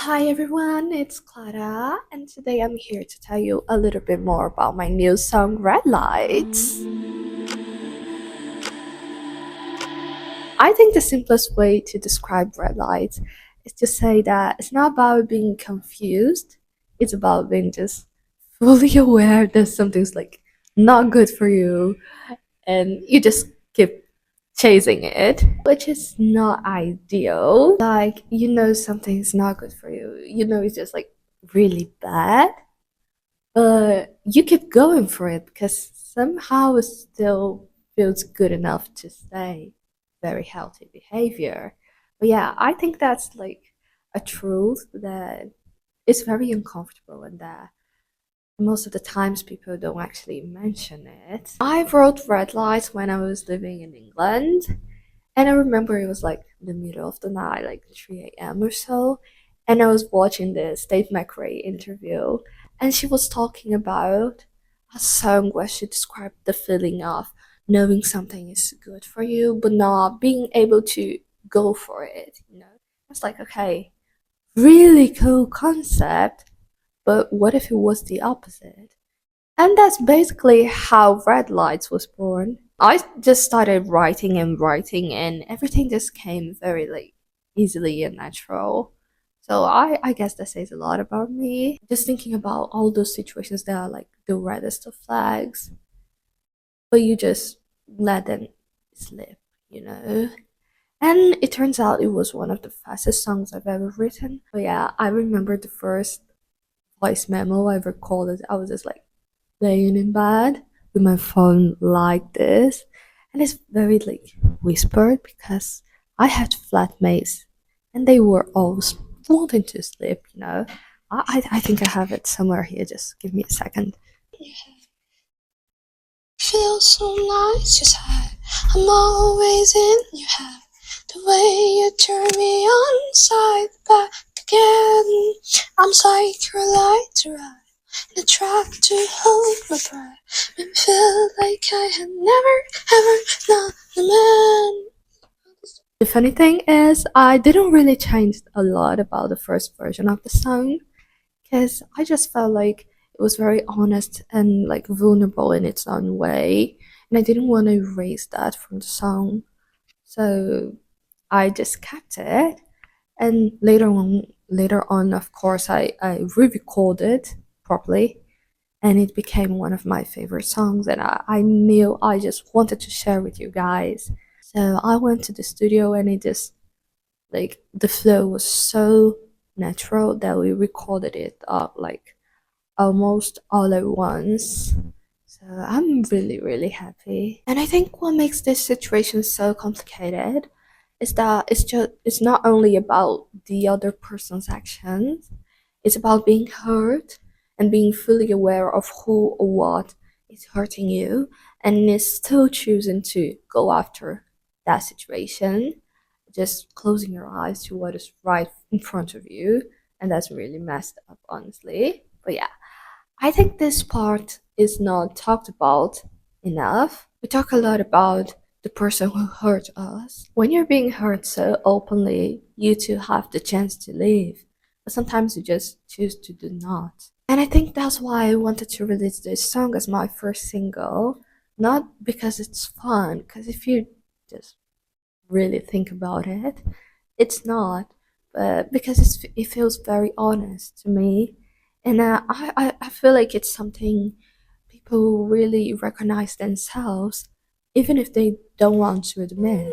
Hi everyone, it's Clara, and today I'm here to tell you a little bit more about my new song Red Lights. I think the simplest way to describe red lights is to say that it's not about being confused, it's about being just fully aware that something's like not good for you and you just keep chasing it, which is not ideal. Like, something's not good for you, it's just like really bad, but you keep going for it because somehow it still feels good enough to say very healthy behavior. But yeah, I think that's like a truth that is very uncomfortable and that most of the times people don't actually mention it. I wrote red lights when I was living in England, and I remember it was like the middle of the night, like 3 a.m. or so, and I was watching the Dave McRae interview, and she was talking about a song where she described the feeling of knowing something is good for you, but not being able to go for it. It's like, okay, really cool concept, but what if it was the opposite? And that's basically how Red Lights was born. I just started writing, and everything just came very like easily and natural. So I guess that says a lot about me. Just thinking about all those situations that are like the reddest of flags, but you just let them slip. And it turns out it was one of the fastest songs I've ever written. But yeah, I remember the first voice memo I recorded. I was just like laying in bed with my phone like this, and it's very like whispered because I had flatmates and they were always wanting to sleep. I think I have it somewhere here. Just give me a second. Feels so nice, just I'm always in your head. The way you turn me on side back again. I'm like your light to ride. The track to hold my breath. Make me feel like I had never ever known a man. The funny thing is, I didn't really change a lot about the first version of the song because I just felt like it was very honest and like vulnerable in its own way, and I didn't want to erase that from the song. So I just kept it, and later on, of course, I re-recorded properly, and it became one of my favorite songs, and I knew I just wanted to share with you guys. So I went to the studio, and it just like the flow was so natural that we recorded it like almost all at once. So I'm really, really happy. And I think what makes this situation so complicated is that it's not only about the other person's actions, it's about being hurt and being fully aware of who or what is hurting you and is still choosing to go after that situation, just closing your eyes to what is right in front of you. And that's really messed up, honestly. But yeah, I think this part is not talked about enough. We talk a lot about the person who hurt us. When you're being hurt so openly, you two have the chance to leave, but sometimes you just choose to do not. And I think that's why I wanted to release this song as my first single, not because it's fun, because if you just really think about it, it's not, but because it feels very honest to me, and I feel like it's something people really recognize themselves, even if they don't want to admit.